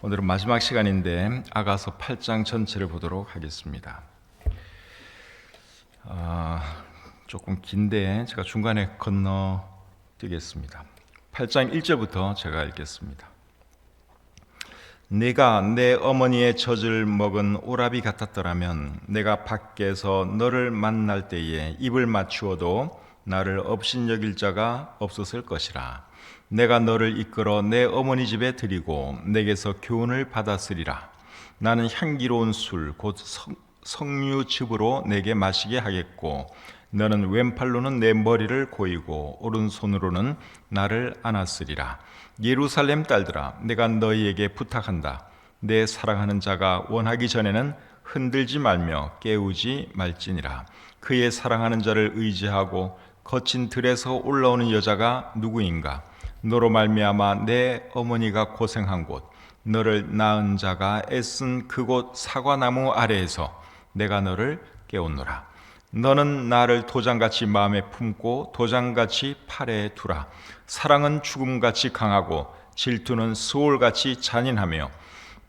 오늘은 마지막 시간인데 아가서 8장 전체를 보도록 하겠습니다. 조금 긴데 제가 중간에 건너뛰겠습니다. 8장 1절부터 제가 읽겠습니다. 내가 내 어머니의 젖을 먹은 오라비 같았더라면 내가 밖에서 너를 만날 때에 입을 맞추어도 나를 업신여길 자가 없었을 것이라. 내가 너를 이끌어 내 어머니 집에 드리고 내게서 교훈을 받았으리라. 나는 향기로운 술 곧 석류즙으로 내게 마시게 하겠고 너는 왼팔로는 내 머리를 고이고 오른손으로는 나를 안았으리라. 예루살렘 딸들아, 내가 너희에게 부탁한다. 내 사랑하는 자가 원하기 전에는 흔들지 말며 깨우지 말지니라. 그의 사랑하는 자를 의지하고 거친 들에서 올라오는 여자가 누구인가? 너로 말미암아 내 어머니가 고생한 곳, 너를 낳은 자가 애쓴 그곳 사과나무 아래에서 내가 너를 깨웠노라. 너는 나를 도장같이 마음에 품고 도장같이 팔에 두라. 사랑은 죽음같이 강하고 질투는 스올같이 잔인하며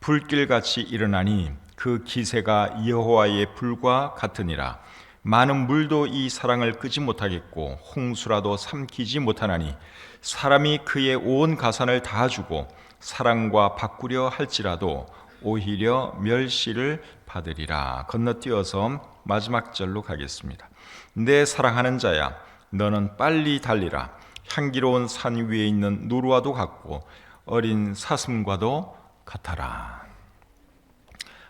불길같이 일어나니 그 기세가 여호와의 불과 같으니라. 많은 물도 이 사랑을 끄지 못하겠고 홍수라도 삼키지 못하나니 사람이 그의 온 가산을 다 주고 사랑과 바꾸려 할지라도 오히려 멸시를 받으리라. 건너뛰어서 마지막 절로 가겠습니다. 내 사랑하는 자야, 너는 빨리 달리라. 향기로운 산 위에 있는 누르와도 같고 어린 사슴과도 같아라.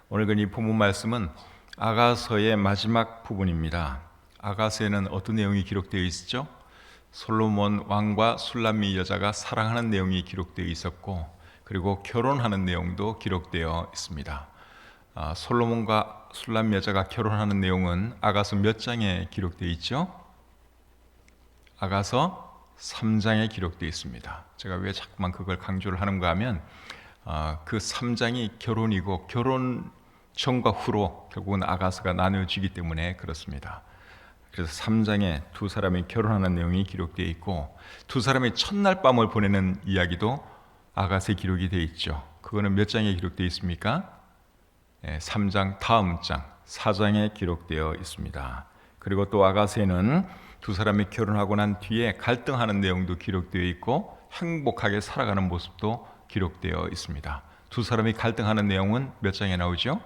오늘 이 본문 말씀은 아가서의 마지막 부분입니다. 아가서에는 어떤 내용이 기록되어 있었죠? 솔로몬 왕과 술람미 여자가 사랑하는 내용이 기록되어 있었고, 그리고 결혼하는 내용도 기록되어 있습니다. 솔로몬과 술람 여자가 결혼하는 내용은 아가서 몇 장에 기록되어 있죠? 아가서 3장에 기록되어 있습니다. 제가 왜 자꾸만 그걸 강조를 하는가 하면 그 3장이 결혼이고 결혼 전과 후로 결국은 아가서가 나누어지기 때문에 그렇습니다. 그래서 3장에 두 사람이 결혼하는 내용이 기록되어 있고 두 사람이 첫날 밤을 보내는 이야기도 아가서에 기록이 되어 있죠. 그거는 몇 장에 기록되어 있습니까? 3장 다음 장 4장에 기록되어 있습니다. 그리고 또 아가서에는 두 사람이 결혼하고 난 뒤에 갈등하는 내용도 기록되어 있고 행복하게 살아가는 모습도 기록되어 있습니다. 두 사람이 갈등하는 내용은 몇 장에 나오죠?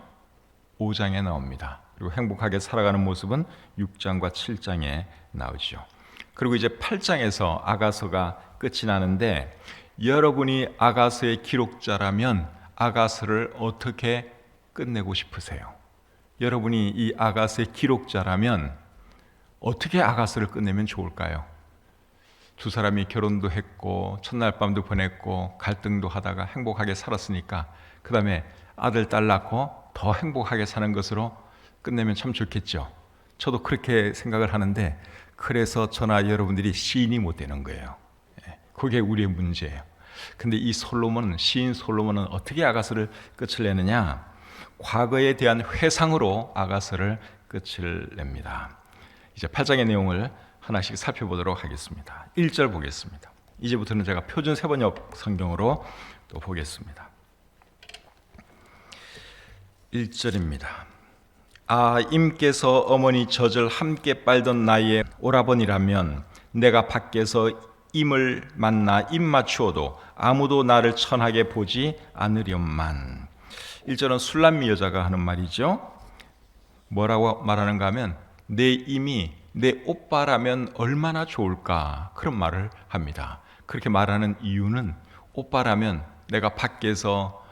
5장에 나옵니다. 그리고 행복하게 살아가는 모습은 6장과 7장에 나오죠. 그리고 이제 8장에서 아가서가 끝이 나는데, 여러분이 아가서의 기록자라면 아가서를 어떻게 끝내고 싶으세요? 여러분이 이 아가서의 기록자라면 어떻게 아가서를 끝내면 좋을까요? 두 사람이 결혼도 했고 첫날 밤도 보냈고 갈등도 하다가 행복하게 살았으니까 그 다음에 아들 딸 낳고 더 행복하게 사는 것으로 끝내면 참 좋겠죠. 저도 그렇게 생각을 하는데, 그래서 저나 여러분들이 시인이 못 되는 거예요. 그게 우리의 문제예요. 근데 이 시인 솔로몬은 어떻게 아가서를 끝을 내느냐? 과거에 대한 회상으로 아가서를 끝을 냅니다. 이제 8장의 내용을 하나씩 살펴보도록 하겠습니다. 1절 보겠습니다. 이제부터는 제가 표준 세번역 성경으로 또 보겠습니다. 1절입니다. 임께서 어머니 젖을 함께 빨던 나의 오라버니라면 내가 밖에서 임을 만나 입 맞추어도 아무도 나를 천하게 보지 않으련만. 1절은 술람미 여자가 하는 말이죠. 뭐라고 말하는가 하면 내 임이 내 오빠라면 얼마나 좋을까, 그런 말을 합니다. 그렇게 말하는 이유는 오빠라면 내가 밖에서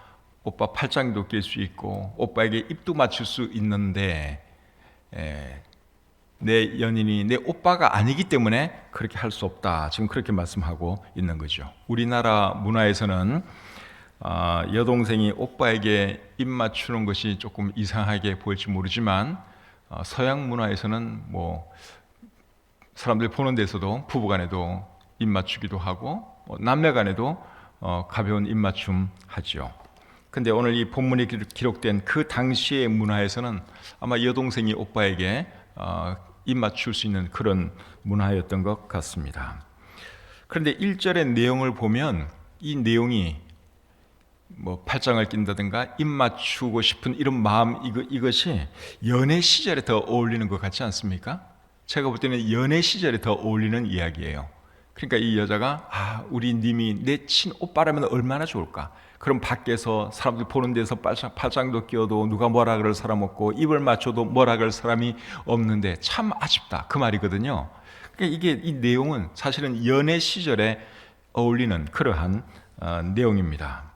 오빠 팔짱도 낄 수 있고 오빠에게 입도 맞출 수 있는데 내 연인이 내 오빠가 아니기 때문에 그렇게 할 수 없다. 지금 그렇게 말씀하고 있는 거죠. 우리나라 문화에서는 여동생이 오빠에게 입 맞추는 것이 조금 이상하게 보일지 모르지만 서양 문화에서는 사람들 보는 데서도 부부간에도 입 맞추기도 하고 남매간에도 가벼운 입 맞춤 하죠. 근데 오늘 이 본문에 기록된 그 당시의 문화에서는 아마 여동생이 오빠에게 입 맞출 수 있는 그런 문화였던 것 같습니다. 그런데 1절의 내용을 보면 이 내용이 뭐 팔짱을 낀다든가 입 맞추고 싶은 이런 마음, 이것이 연애 시절에 더 어울리는 것 같지 않습니까? 제가 볼 때는 연애 시절에 더 어울리는 이야기예요. 그러니까 이 여자가 우리 님이 내 친오빠라면 얼마나 좋을까. 그럼 밖에서 사람들 보는 데서 팔짱도 끼워도 누가 뭐라 그럴 사람 없고 입을 맞춰도 뭐라 그럴 사람이 없는데 참 아쉽다, 그 말이거든요. 그러니까 이 내용은 사실은 연애 시절에 어울리는 그러한 내용입니다.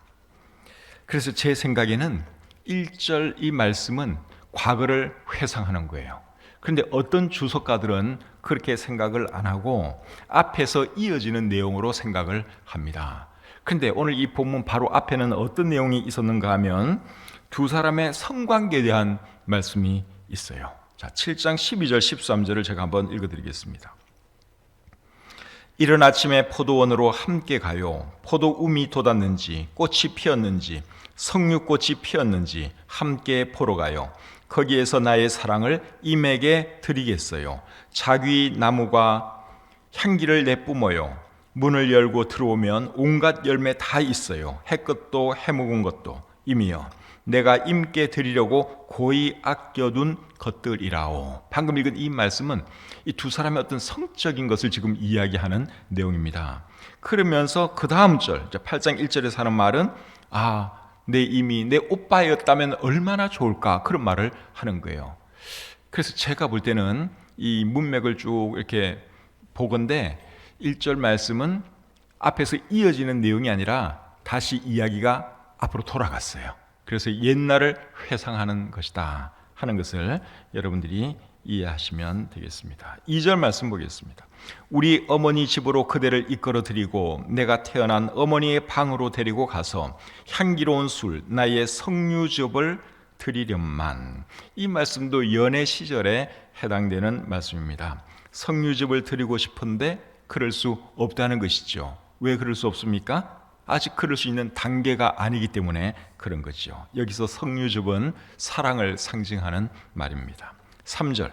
그래서 제 생각에는 1절 이 말씀은 과거를 회상하는 거예요. 그런데 어떤 주석가들은 그렇게 생각을 안 하고 앞에서 이어지는 내용으로 생각을 합니다. 그런데 오늘 이 본문 바로 앞에는 어떤 내용이 있었는가 하면 두 사람의 성관계에 대한 말씀이 있어요. 자, 7장 12절 13절을 제가 한번 읽어드리겠습니다. 이른 아침에 포도원으로 함께 가요. 포도움이 돋았는지 꽃이 피었는지 석류꽃이 피었는지 함께 보러 가요. 거기에서 나의 사랑을 임에게 드리겠어요. 자귀 나무가 향기를 내뿜어요. 문을 열고 들어오면 온갖 열매 다 있어요. 해끝도 해묵은 것도 임이요. 내가 임께 드리려고 고이 아껴둔 것들이라오. 방금 읽은 이 말씀은 이 두 사람의 어떤 성적인 것을 지금 이야기하는 내용입니다. 그러면서 그 다음 절 8장 1절에서 하는 말은 내 임이 내 오빠였다면 얼마나 좋을까, 그런 말을 하는 거예요. 그래서 제가 볼 때는 이 문맥을 쭉 이렇게 보건대 1절 말씀은 앞에서 이어지는 내용이 아니라 다시 이야기가 앞으로 돌아갔어요. 그래서 옛날을 회상하는 것이다 하는 것을 여러분들이 이해하시면 되겠습니다. 2절 말씀 보겠습니다. 우리 어머니 집으로 그대를 이끌어 드리고 내가 태어난 어머니의 방으로 데리고 가서 향기로운 술 나의 석류즙을 드리련만. 이 말씀도 연애 시절에 해당되는 말씀입니다. 석류즙을 드리고 싶은데 그럴 수 없다는 것이죠. 왜 그럴 수 없습니까? 아직 그럴 수 있는 단계가 아니기 때문에 그런 거죠. 여기서 석류즙은 사랑을 상징하는 말입니다. 3절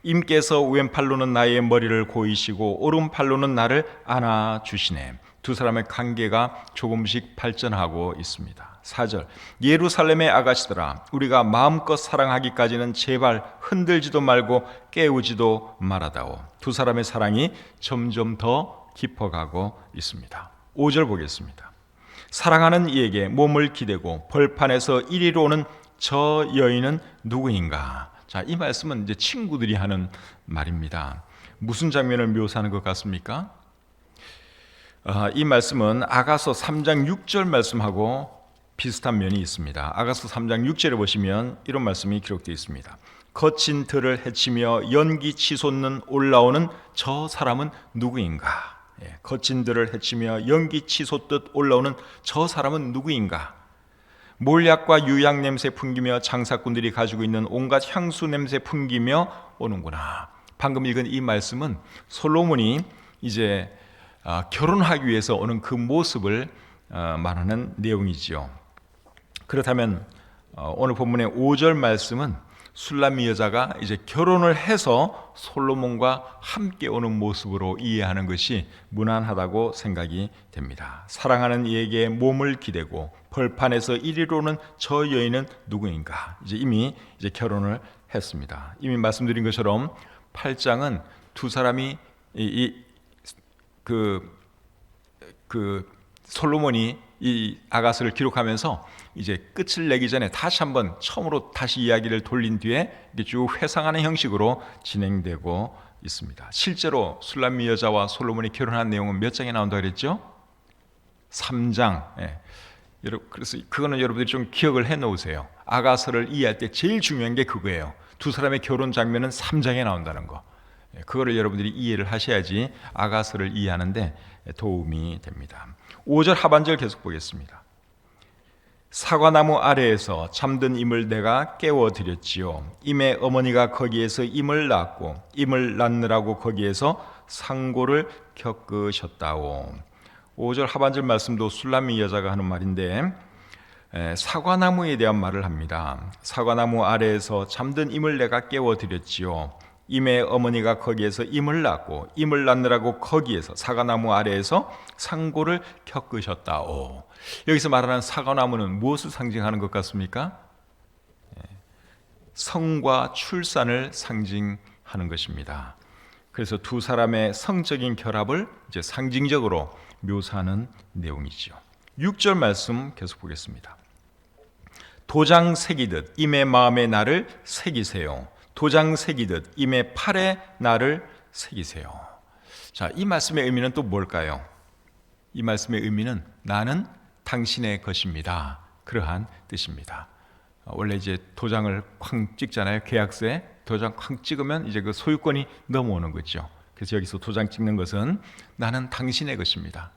임께서 왼팔로는 나의 머리를 고이시고 오른팔로는 나를 안아주시네. 두 사람의 관계가 조금씩 발전하고 있습니다. 4절 예루살렘의 아가씨들아 우리가 마음껏 사랑하기까지는 제발 흔들지도 말고 깨우지도 말아다오. 두 사람의 사랑이 점점 더 깊어가고 있습니다. 5절 보겠습니다. 사랑하는 이에게 몸을 기대고 벌판에서 이리로 오는 저 여인은 누구인가? 자, 이 말씀은 이제 친구들이 하는 말입니다. 무슨 장면을 묘사하는 것 같습니까? 이 말씀은 아가서 3장 6절 말씀하고 비슷한 면이 있습니다. 아가서 3장 6절에 보시면 이런 말씀이 기록되어 있습니다. 거친 들을 헤치며 연기 치솟는 올라오는 저 사람은 누구인가? 거친 들을 헤치며 연기 치솟듯 올라오는 저 사람은 누구인가? 몰약과 유향 냄새 풍기며 장사꾼들이 가지고 있는 온갖 향수 냄새 풍기며 오는구나. 방금 읽은 이 말씀은 솔로몬이 이제 결혼하기 위해서 오는 그 모습을 말하는 내용이지요. 그렇다면 오늘 본문의 5절 말씀은 술람미 여자가 이제 결혼을 해서 솔로몬과 함께 오는 모습으로 이해하는 것이 무난하다고 생각이 됩니다. 사랑하는 이에게 몸을 기대고 벌판에서 이리로는 저 여인은 누구인가? 이미 결혼을 했습니다. 이미 말씀드린 것처럼 8장은 두 사람이 솔로몬이 이 아가스를 기록하면서 이제 끝을 내기 전에 다시 한번 처음으로 다시 이야기를 돌린 뒤에 쭉 회상하는 형식으로 진행되고 있습니다. 실제로 술람미 여자와 솔로몬이 결혼한 내용은 몇 장에 나온다고 그랬죠? 3장. 그래서 그거는 여러분들이 좀 기억을 해 놓으세요. 아가서를 이해할 때 제일 중요한 게 그거예요. 두 사람의 결혼 장면은 3장에 나온다는 거. 그거를 여러분들이 이해를 하셔야지 아가서를 이해하는데 도움이 됩니다. 5절 하반절 계속 보겠습니다. 사과나무 아래에서 잠든 임을 내가 깨워드렸지요. 임의 어머니가 거기에서 임을 낳았고 임을 낳느라고 거기에서 상고를 겪으셨다오. 5절 하반절 말씀도 술람미 여자가 하는 말인데 사과나무에 대한 말을 합니다. 사과나무 아래에서 잠든 임을 내가 깨워드렸지요. 임의 어머니가 거기에서 임을 낳고 임을 낳느라고 거기에서 사과나무 아래에서 상고를 겪으셨다오. 여기서 말하는 사과나무는 무엇을 상징하는 것 같습니까? 성과 출산을 상징하는 것입니다. 그래서 두 사람의 성적인 결합을 이제 상징적으로 묘사하는 내용이죠. 6절 말씀 계속 보겠습니다. 도장 새기듯 임의 마음의 날을 새기세요. 도장 새기듯 임의 팔의 날을 새기세요. 자, 이 말씀의 의미는 또 뭘까요? 이 말씀의 의미는 나는 당신의 것입니다. 그러한 뜻입니다. 원래 이제 도장을 쾅 찍잖아요. 계약서에 도장 쾅 찍으면 이제 그 소유권이 넘어오는 거죠. 그래서 여기서 도장 찍는 것은 나는 당신의 것입니다.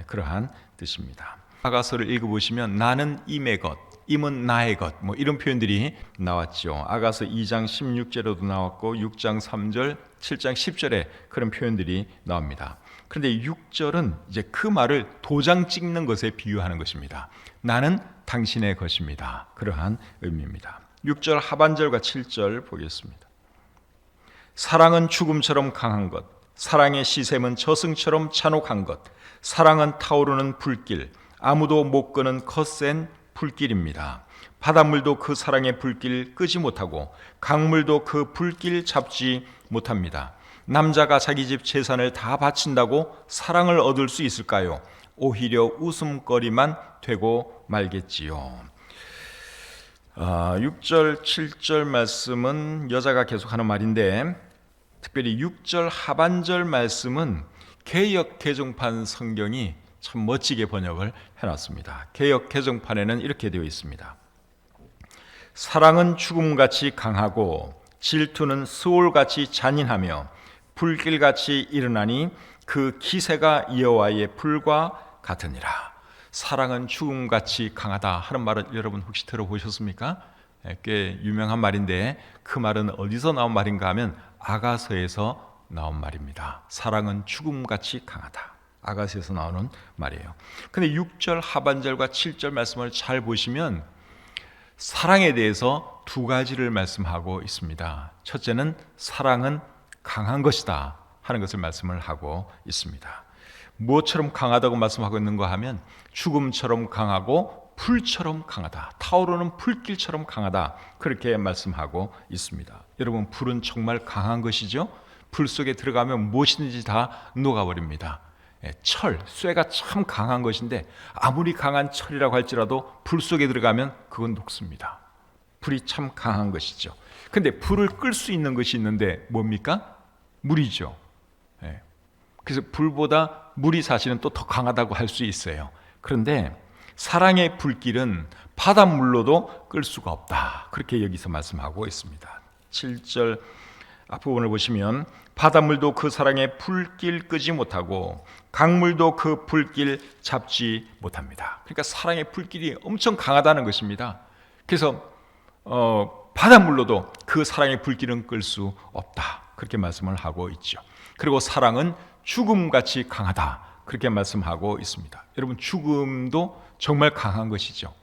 그러한 뜻입니다. 아가서를 읽어보시면 나는 임의 것, 임은 나의 것, 뭐 이런 표현들이 나왔죠. 아가서 2장 16절에도 나왔고 6장 3절, 7장 10절에 그런 표현들이 나옵니다. 그런데 6절은 이제 그 말을 도장 찍는 것에 비유하는 것입니다. 나는 당신의 것입니다. 그러한 의미입니다. 6절 하반절과 7절 보겠습니다. 사랑은 죽음처럼 강한 것, 사랑의 시샘은 저승처럼 잔혹한 것, 사랑은 타오르는 불길, 아무도 못 끄는 거센 불길입니다. 바닷물도 그 사랑의 불길 끄지 못하고 강물도 그 불길 잡지 못합니다. 남자가 자기 집 재산을 다 바친다고 사랑을 얻을 수 있을까요? 오히려 웃음거리만 되고 말겠지요. 6절, 7절 말씀은 여자가 계속하는 말인데 특별히 6절 하반절 말씀은 개역 개정판 성경이 참 멋지게 번역을 해놨습니다. 개역 개정판에는 이렇게 되어 있습니다. 사랑은 죽음같이 강하고 질투는 스올같이 잔인하며 불길같이 일어나니 그 기세가 여호와의 불과 같으니라. 사랑은 죽음같이 강하다 하는 말을 여러분 혹시 들어보셨습니까? 꽤 유명한 말인데 그 말은 어디서 나온 말인가 하면 아가서에서 나온 말입니다. 사랑은 죽음같이 강하다. 아가서에서 나오는 말이에요. 근데 6절 하반절과 7절 말씀을 잘 보시면 사랑에 대해서 두 가지를 말씀하고 있습니다. 첫째는 사랑은 강한 것이다 하는 것을 말씀을 하고 있습니다. 무엇처럼 강하다고 말씀하고 있는가 하면 죽음처럼 강하고 불처럼 강하다, 타오르는 불길처럼 강하다, 그렇게 말씀하고 있습니다. 여러분, 불은 정말 강한 것이죠. 불 속에 들어가면 무엇이든지 다 녹아버립니다. 철, 쇠가 참 강한 것인데 아무리 강한 철이라고 할지라도 불 속에 들어가면 그건 녹습니다. 불이 참 강한 것이죠. 근데 불을 끌 수 있는 것이 있는데 뭡니까? 물이죠. 그래서 불보다 물이 사실은 또 더 강하다고 할 수 있어요. 그런데 사랑의 불길은 바닷물로도 끌 수가 없다, 그렇게 여기서 말씀하고 있습니다. 7절 앞부분을 보시면 바닷물도 그 사랑의 불길 끄지 못하고 강물도 그 불길 잡지 못합니다. 그러니까 사랑의 불길이 엄청 강하다는 것입니다. 그래서 바닷물로도 그 사랑의 불길은 끌 수 없다, 그렇게 말씀을 하고 있죠. 그리고 사랑은 죽음같이 강하다, 그렇게 말씀하고 있습니다. 여러분, 죽음도 정말 강한 것이죠.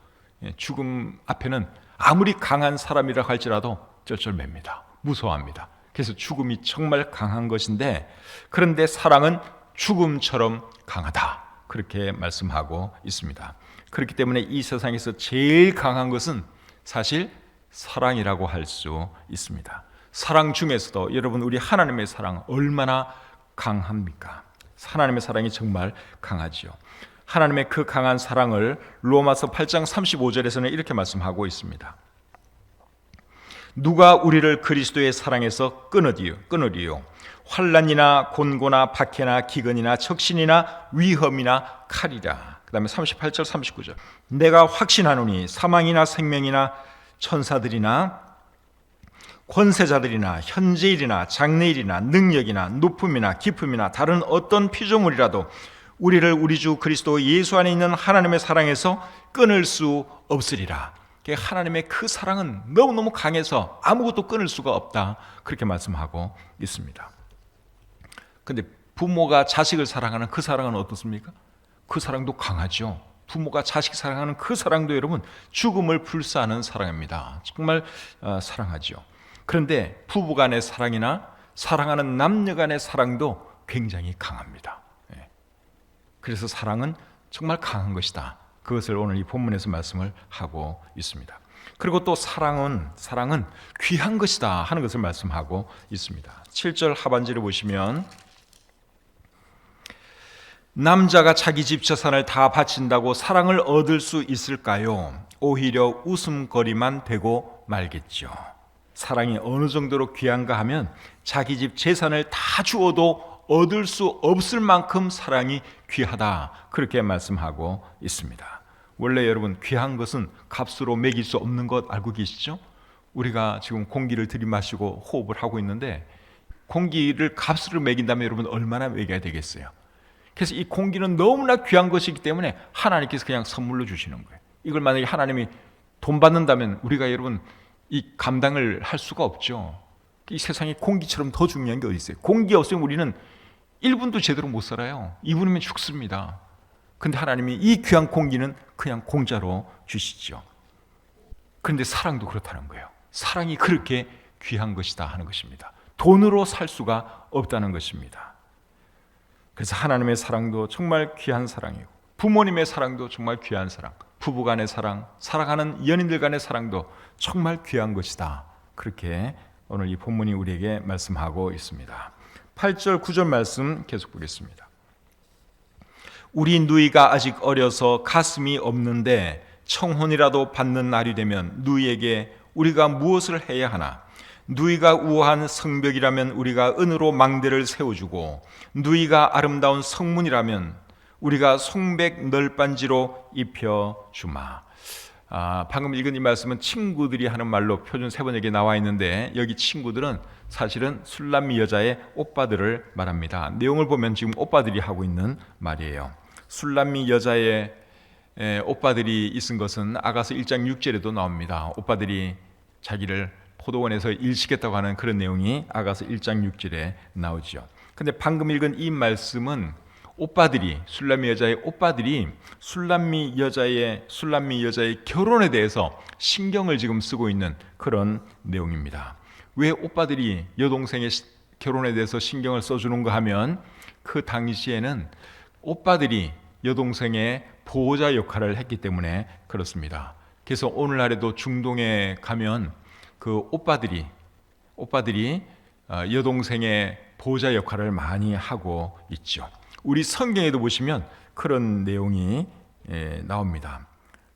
죽음 앞에는 아무리 강한 사람이라 할지라도 쩔쩔맵니다. 무서워합니다. 그래서 죽음이 정말 강한 것인데, 그런데 사랑은 죽음처럼 강하다, 그렇게 말씀하고 있습니다. 그렇기 때문에 이 세상에서 제일 강한 것은 사실 사랑이라고 할 수 있습니다. 사랑 중에서도 여러분, 우리 하나님의 사랑 얼마나 강합니까? 하나님의 사랑이 정말 강하지요. 하나님의 그 강한 사랑을 로마서 8장 35절에서는 이렇게 말씀하고 있습니다. 누가 우리를 그리스도의 사랑에서 끊으리요? 환난이나 곤고나 박해나 기근이나 적신이나 위험이나 칼이라. 그 다음에 38절 39절 내가 확신하노니 사망이나 생명이나 천사들이나 권세자들이나 현재일이나 장래일이나 능력이나 높음이나 깊음이나 다른 어떤 피조물이라도 우리를 우리 주 그리스도 예수 안에 있는 하나님의 사랑에서 끊을 수 없으리라. 하나님의 그 사랑은 너무너무 강해서 아무것도 끊을 수가 없다, 그렇게 말씀하고 있습니다. 그런데 부모가 자식을 사랑하는 그 사랑은 어떻습니까? 그 사랑도 강하죠. 부모가 자식 사랑하는 그 사랑도 여러분 죽음을 불사하는 사랑입니다. 정말 사랑하죠. 그런데 부부간의 사랑이나 사랑하는 남녀 간의 사랑도 굉장히 강합니다. 그래서 사랑은 정말 강한 것이다. 그것을 오늘 이 본문에서 말씀을 하고 있습니다. 그리고 또 사랑은 귀한 것이다 하는 것을 말씀하고 있습니다. 7절 하반절을 보시면 남자가 자기 집 재산을 다 바친다고 사랑을 얻을 수 있을까요? 오히려 웃음거리만 되고 말겠죠. 사랑이 어느 정도로 귀한가 하면 자기 집 재산을 다 주어도 얻을 수 없을 만큼 사랑이 귀하다, 그렇게 말씀하고 있습니다. 원래 여러분, 귀한 것은 값으로 매길 수 없는 것 알고 계시죠? 우리가 지금 공기를 들이마시고 호흡을 하고 있는데 공기를 값으로 매긴다면 여러분 얼마나 매겨야 되겠어요? 그래서 이 공기는 너무나 귀한 것이기 때문에 하나님께서 그냥 선물로 주시는 거예요. 이걸 만약에 하나님이 돈 받는다면 우리가 여러분 이 감당을 할 수가 없죠. 이 세상에 공기처럼 더 중요한 게 어디 있어요? 공기 없으면 우리는 1분도 제대로 못 살아요. 2분이면 죽습니다. 근데 하나님이 이 귀한 공기는 그냥 공짜로 주시죠. 그런데 사랑도 그렇다는 거예요. 사랑이 그렇게 귀한 것이다 하는 것입니다. 돈으로 살 수가 없다는 것입니다. 그래서 하나님의 사랑도 정말 귀한 사랑이고, 부모님의 사랑도 정말 귀한 사랑, 부부간의 사랑, 사랑하는 연인들 간의 사랑도 정말 귀한 것이다. 그렇게 오늘 이 본문이 우리에게 말씀하고 있습니다. 8절 9절 말씀 계속 보겠습니다. 우리 누이가 아직 어려서 가슴이 없는데 청혼이라도 받는 날이 되면 누이에게 우리가 무엇을 해야 하나? 누이가 우아한 성벽이라면 우리가 은으로 망대를 세워주고, 누이가 아름다운 성문이라면 우리가 송백 널빤지로 입혀주마. 방금 읽은 이 말씀은 친구들이 하는 말로 표준 세 번역에 나와 있는데, 여기 친구들은 사실은 술람미 여자의 오빠들을 말합니다. 내용을 보면 지금 오빠들이 하고 있는 말이에요. 술람미 여자의 오빠들이 있은 것은 아가서 1장 6절에도 나옵니다. 오빠들이 자기를 포도원에서 일시켰다고 하는 그런 내용이 아가서 1장 6절에 나오죠. 근데 방금 읽은 이 말씀은 오빠들이, 술람미 여자의 오빠들이 술람미 여자의 결혼에 대해서 신경을 지금 쓰고 있는 그런 내용입니다. 왜 오빠들이 여동생의 결혼에 대해서 신경을 써주는가 하면, 그 당시에는 오빠들이 여동생의 보호자 역할을 했기 때문에 그렇습니다. 그래서 오늘날에도 중동에 가면 그 오빠들이 여동생의 보호자 역할을 많이 하고 있죠. 우리 성경에도 보시면 그런 내용이 나옵니다.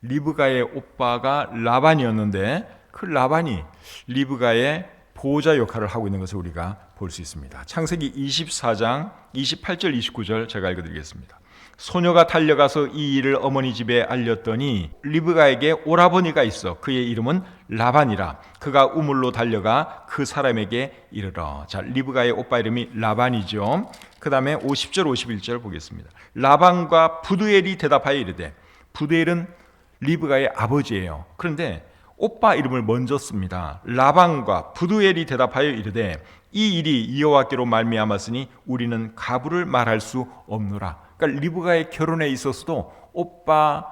리브가의 오빠가 라반이었는데 그 라반이 리브가의 보호자 역할을 하고 있는 것을 우리가 볼 수 있습니다. 창세기 24장 28절 29절 제가 읽어드리겠습니다. 소녀가 달려가서 이 일을 어머니 집에 알렸더니 리브가에게 오라버니가 있어 그의 이름은 라반이라. 그가 우물로 달려가 그 사람에게 이르러. 자, 리브가의 오빠 이름이 라반이죠. 그 다음에 50절 51절 보겠습니다. 라반과 부두엘이 대답하여 이르되, 부두엘은 리브가의 아버지예요. 그런데 오빠 이름을 먼저 씁니다. 라반과 부두엘이 대답하여 이르되, 이 일이 여호와께로 말미암았으니 우리는 가부를 말할 수 없노라. 그러니까 리브가의 결혼에 있어서도 오빠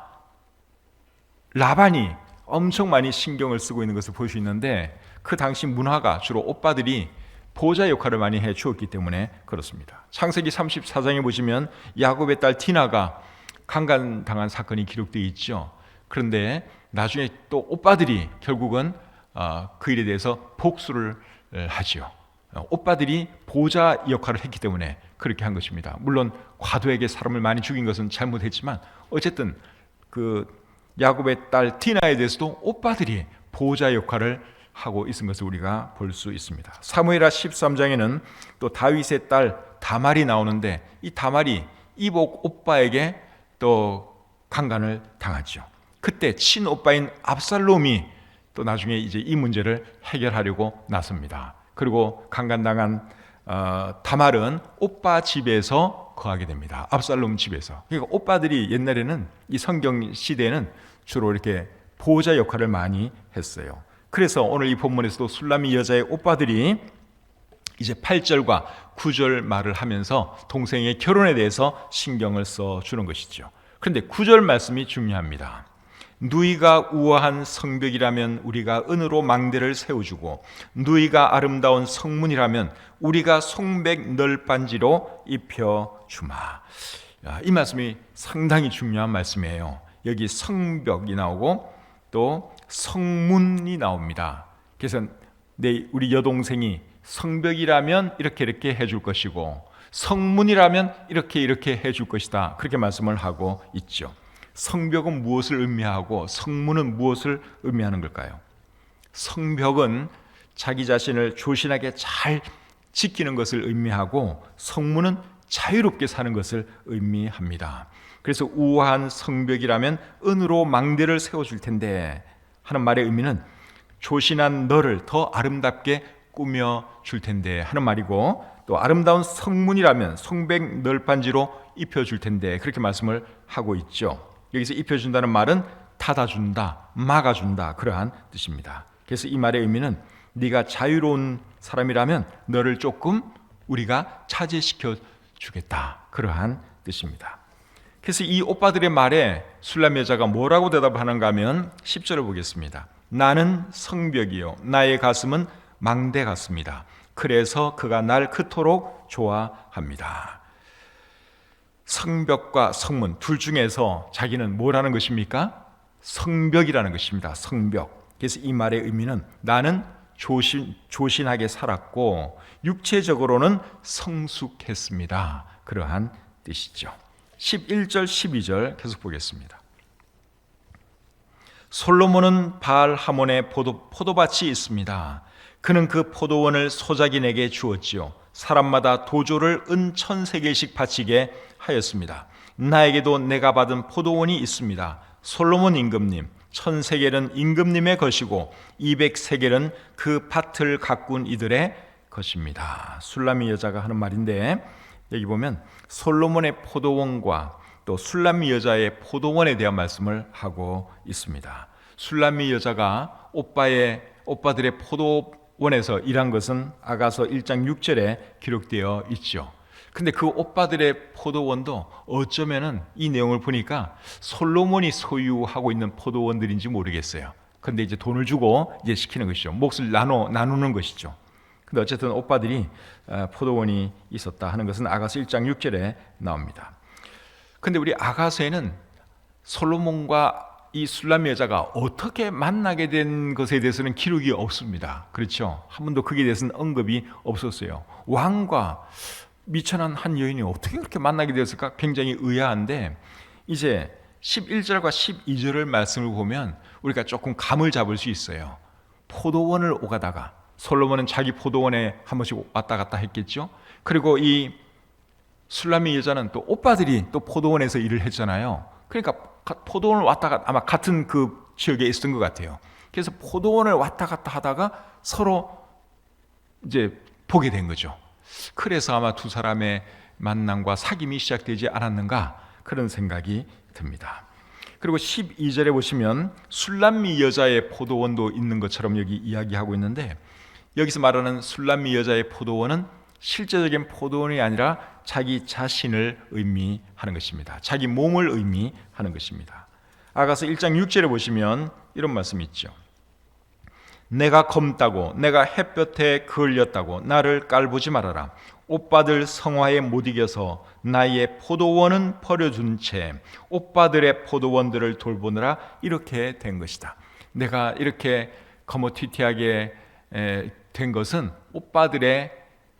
라반이 엄청 많이 신경을 쓰고 있는 것을 볼 수 있는데, 그 당시 문화가 주로 오빠들이 보호자 역할을 많이 해 주었기 때문에 그렇습니다. 창세기 34장에 보시면 야곱의 딸 디나가 강간당한 사건이 기록되어 있죠. 그런데 나중에 또 오빠들이 결국은 그 일에 대해서 복수를 하죠. 오빠들이 보호자 역할을 했기 때문에 그렇게 한 것입니다. 물론 과도에게 사람을 많이 죽인 것은 잘못했지만 어쨌든 그 야곱의 딸 디나에 대해서도 오빠들이 보호자 역할을 하고 있은 것을 우리가 볼 수 있습니다. 사무엘하 13장에는 또 다윗의 딸 다말이 나오는데, 이 다말이 이복 오빠에게 또 강간을 당하죠. 그때 친오빠인 압살롬이 또 나중에 이제 이 문제를 해결하려고 나섭니다. 그리고 강간당한 다말은 오빠 집에서 거하게 됩니다. 압살롬 집에서. 그러니까 오빠들이 옛날에는 이 성경 시대에는 주로 이렇게 보호자 역할을 많이 했어요. 그래서 오늘 이 본문에서도 술람미 여자의 오빠들이 이제 8절과 9절 말을 하면서 동생의 결혼에 대해서 신경을 써주는 것이죠. 그런데 9절 말씀이 중요합니다. 누이가 우아한 성벽이라면 우리가 은으로 망대를 세워주고, 누이가 아름다운 성문이라면 우리가 송백 널빤지로 입혀주마. 이 말씀이 상당히 중요한 말씀이에요. 여기 성벽이 나오고 또 성문이 나옵니다. 그래서 우리 여동생이 성벽이라면 이렇게 해줄 것이고, 성문이라면 이렇게 해줄 것이다, 그렇게 말씀을 하고 있죠. 성벽은 무엇을 의미하고 성문은 무엇을 의미하는 걸까요? 성벽은 자기 자신을 조신하게 잘 지키는 것을 의미하고, 성문은 자유롭게 사는 것을 의미합니다. 그래서 우아한 성벽이라면 은으로 망대를 세워줄 텐데 하는 말의 의미는 조신한 너를 더 아름답게 꾸며줄 텐데 하는 말이고, 또 아름다운 성문이라면 송백 널빤지로 입혀줄 텐데 그렇게 말씀을 하고 있죠. 여기서 입혀준다는 말은 닫아준다, 막아준다, 그러한 뜻입니다. 그래서 이 말의 의미는 네가 자유로운 사람이라면 너를 조금 우리가 차지시켜 주겠다, 그러한 뜻입니다. 그래서 이 오빠들의 말에 술람 여자가 뭐라고 대답하는가 하면 10절을 보겠습니다. 나는 성벽이요 나의 가슴은 망대 같습니다. 그래서 그가 날 그토록 좋아합니다. 성벽과 성문 둘 중에서 자기는 뭐라는 것입니까? 성벽이라는 것입니다. 성벽. 그래서 이 말의 의미는 나는 조신하게 살았고 육체적으로는 성숙했습니다, 그러한 뜻이죠. 11절 12절 계속 보겠습니다. 솔로몬은 바알 하몬에 포도밭이 있습니다. 그는 그 포도원을 소작인에게 주었지요. 사람마다 도조를 은 1000세겔씩 바치게 하였습니다. 나에게도 내가 받은 포도원이 있습니다. 솔로몬 임금님, 1000세겔은 임금님의 것이고 200세겔은 그 밭을 가꾼 이들의 것입니다. 술람미 여자가 하는 말인데, 여기 보면 솔로몬의 포도원과 또 술람미 여자의 포도원에 대한 말씀을 하고 있습니다. 술람미 여자가 오빠들의 포도원에서 일한 것은 아가서 1장 6절에 기록되어 있죠. 근데 그 오빠들의 포도원도 어쩌면은 이 내용을 보니까 솔로몬이 소유하고 있는 포도원들인지 모르겠어요. 근데 이제 돈을 주고 이제 시키는 것이죠. 몫을 나누는 것이죠. 근데 어쨌든 오빠들이 포도원이 있었다 하는 것은 아가서 1장 6절에 나옵니다. 근데 우리 아가서에는 솔로몬과 이 술람 여자가 어떻게 만나게 된 것에 대해서는 기록이 없습니다. 그렇죠? 한 번도 거기에 대해서는 언급이 없었어요. 왕과 미천한 한 여인이 어떻게 그렇게 만나게 되었을까? 굉장히 의아한데, 이제 11절과 12절의 말씀을 보면 우리가 조금 감을 잡을 수 있어요. 포도원을 오가다가 솔로몬은 자기 포도원에 한 번씩 왔다 갔다 했겠죠. 그리고 이 술람미 여자는 또 오빠들이 또 포도원에서 일을 했잖아요. 그러니까 포도원을 왔다 갔다 아마 같은 그 지역에 있었던 것 같아요. 그래서 포도원을 왔다 갔다 하다가 서로 이제 보게 된 거죠. 그래서 아마 두 사람의 만남과 사귐이 시작되지 않았는가, 그런 생각이 듭니다. 그리고 12절에 보시면 술람미 여자의 포도원도 있는 것처럼 여기 이야기하고 있는데, 여기서 말하는 술람미 여자의 포도원은 실제적인 포도원이 아니라 자기 자신을 의미하는 것입니다. 자기 몸을 의미하는 것입니다. 아가서 1장 6절에 보시면 이런 말씀이 있죠. 내가 검다고 내가 햇볕에 그을렸다고 나를 깔보지 말아라. 오빠들 성화에 못 이겨서 나의 포도원은 버려준 채 오빠들의 포도원들을 돌보느라 이렇게 된 것이다. 내가 이렇게 거머튀튀하게 된 것은 오빠들의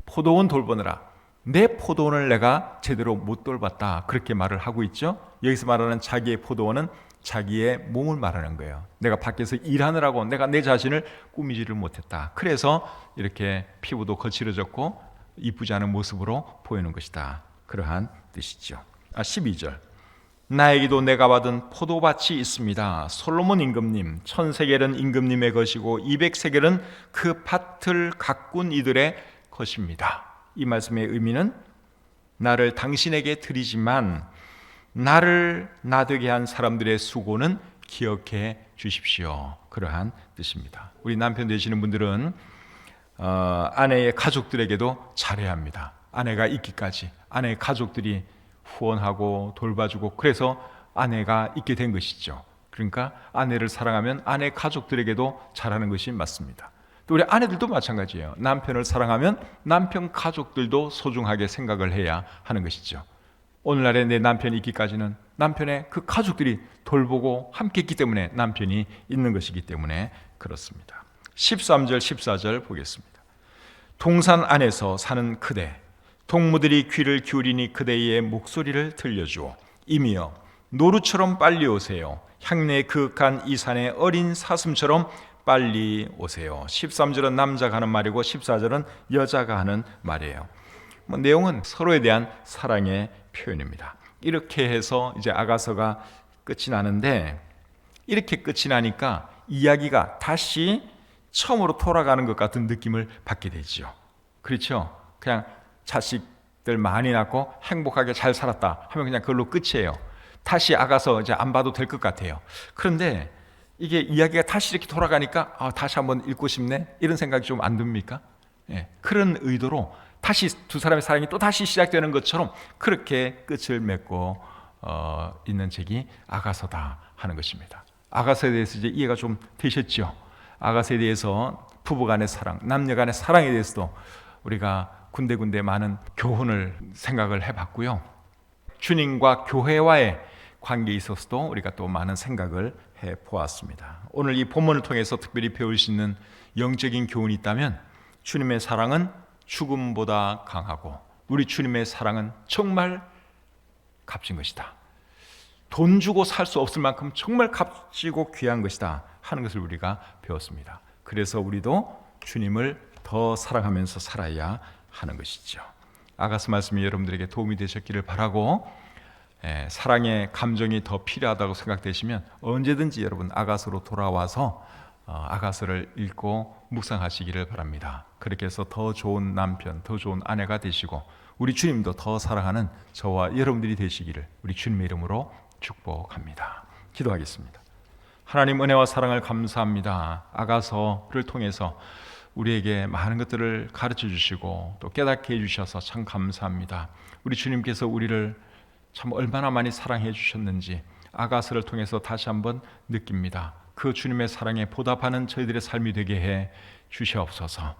포도원 돌보느라 내 포도원을 내가 제대로 못 돌봤다, 그렇게 말을 하고 있죠. 여기서 말하는 자기의 포도원은 자기의 몸을 말하는 거예요. 내가 밖에서 일하느라고 내가 내 자신을 꾸미지를 못했다. 그래서 이렇게 피부도 거칠어졌고 이쁘지 않은 모습으로 보이는 것이다, 그러한 뜻이죠. 12절 나에게도 내가 받은 포도밭이 있습니다. 솔로몬 임금님, 1000세겔은 임금님의 것이고 200세겔은 그 밭을 가꾼 이들의 것입니다. 이 말씀의 의미는 나를 당신에게 드리지만 나를 나되게 한 사람들의 수고는 기억해 주십시오, 그러한 뜻입니다. 우리 남편 되시는 분들은 아내의 가족들에게도 잘해야 합니다. 아내가 있기까지 아내의 가족들이 후원하고 돌봐주고 그래서 아내가 있게 된 것이죠. 그러니까 아내를 사랑하면 아내 가족들에게도 잘하는 것이 맞습니다. 또 우리 아내들도 마찬가지예요. 남편을 사랑하면 남편 가족들도 소중하게 생각을 해야 하는 것이죠. 오늘날에 내 남편이 있기까지는 남편의 그 가족들이 돌보고 함께 있기 때문에 남편이 있는 것이기 때문에 그렇습니다. 13절 14절 보겠습니다. 동산 안에서 사는 그대, 동무들이 귀를 기울이니 그대의 목소리를 들려주오. 이미여 노루처럼 빨리 오세요. 향내 그윽한 이 산의 어린 사슴처럼 빨리 오세요. 13절은 남자가 하는 말이고 14절은 여자가 하는 말이에요. 내용은 서로에 대한 사랑의 표현입니다. 이렇게 해서 이제 아가서가 끝이 나는데, 이렇게 끝이 나니까 이야기가 다시 처음으로 돌아가는 것 같은 느낌을 받게 되죠. 그렇죠? 그냥 자식들 많이 낳고 행복하게 잘 살았다 하면 그냥 그걸로 끝이에요. 다시 아가서 이제 안 봐도 될 것 같아요. 그런데 이게 이야기가 다시 이렇게 돌아가니까 다시 한번 읽고 싶네 이런 생각이 좀 안 듭니까? 예, 그런 의도로 다시 두 사람의 사랑이 또 다시 시작되는 것처럼 그렇게 끝을 맺고 있는 책이 아가서다 하는 것입니다. 아가서에 대해서 이제 이해가 좀 되셨죠? 아가서에 대해서 부부간의 사랑, 남녀간의 사랑에 대해서도 우리가 군데군데 많은 교훈을 생각을 해봤고요. 주님과 교회와의 관계에 있어서도 우리가 또 많은 생각을 해보았습니다. 오늘 이 본문을 통해서 특별히 배울 수 있는 영적인 교훈이 있다면, 주님의 사랑은 죽음보다 강하고 우리 주님의 사랑은 정말 값진 것이다. 돈 주고 살 수 없을 만큼 정말 값지고 귀한 것이다 하는 것을 우리가 배웠습니다. 그래서 우리도 주님을 더 사랑하면서 살아야 하는 것이죠. 아가서 말씀이 여러분들에게 도움이 되셨기를 바라고, 사랑의 감정이 더 필요하다고 생각되시면 언제든지 여러분 아가서로 돌아와서 아가서를 읽고 묵상하시기를 바랍니다. 그렇게 해서 더 좋은 남편, 더 좋은 아내가 되시고 우리 주님도 더 사랑하는 저와 여러분들이 되시기를 우리 주님의 이름으로 축복합니다. 기도하겠습니다. 하나님 은혜와 사랑을 감사합니다. 아가서를 통해서 우리에게 많은 것들을 가르쳐 주시고 또 깨닫게 해주셔서 참 감사합니다. 우리 주님께서 우리를 참 얼마나 많이 사랑해 주셨는지 아가서를 통해서 다시 한번 느낍니다. 그 주님의 사랑에 보답하는 저희들의 삶이 되게 해 주시옵소서.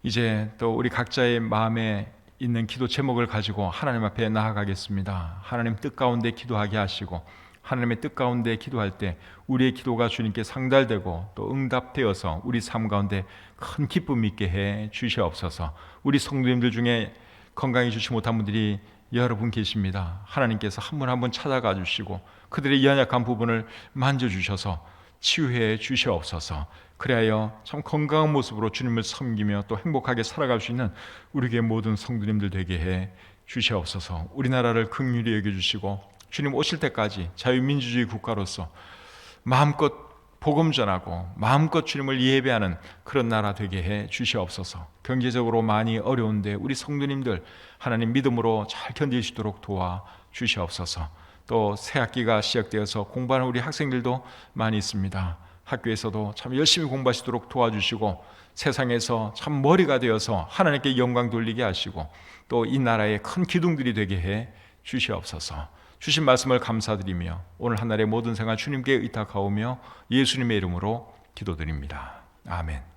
이제 또 우리 각자의 마음에 있는 기도 제목을 가지고 하나님 앞에 나아가겠습니다. 하나님 뜻 가운데 기도하게 하시고, 하나님의 뜻 가운데 기도할 때 우리의 기도가 주님께 상달되고 또 응답되어서 우리 삶 가운데 큰 기쁨 있게 해 주시옵소서. 우리 성도님들 중에 건강해지지 못한 분들이 여러 분 계십니다. 하나님께서 한 분 한 분 찾아가 주시고 그들의 연약한 부분을 만져주셔서 치유해 주시옵소서. 그리하여 참 건강한 모습으로 주님을 섬기며 또 행복하게 살아갈 수 있는 우리의 모든 성도님들 되게 해 주시옵소서. 우리나라를 긍휼히 여겨주시고 주님 오실 때까지 자유민주주의 국가로서 마음껏 복음 전하고 마음껏 주님을 예배하는 그런 나라 되게 해 주시옵소서. 경제적으로 많이 어려운데 우리 성도님들 하나님 믿음으로 잘 견딜 수 있도록 도와 주시옵소서. 또 새학기가 시작되어서 공부하는 우리 학생들도 많이 있습니다. 학교에서도 참 열심히 공부하시도록 도와주시고 세상에서 참 머리가 되어서 하나님께 영광 돌리게 하시고 또 이 나라의 큰 기둥들이 되게 해 주시옵소서. 주신 말씀을 감사드리며 오늘 한 날의 모든 생활 주님께 의탁하오며 예수님의 이름으로 기도드립니다. 아멘.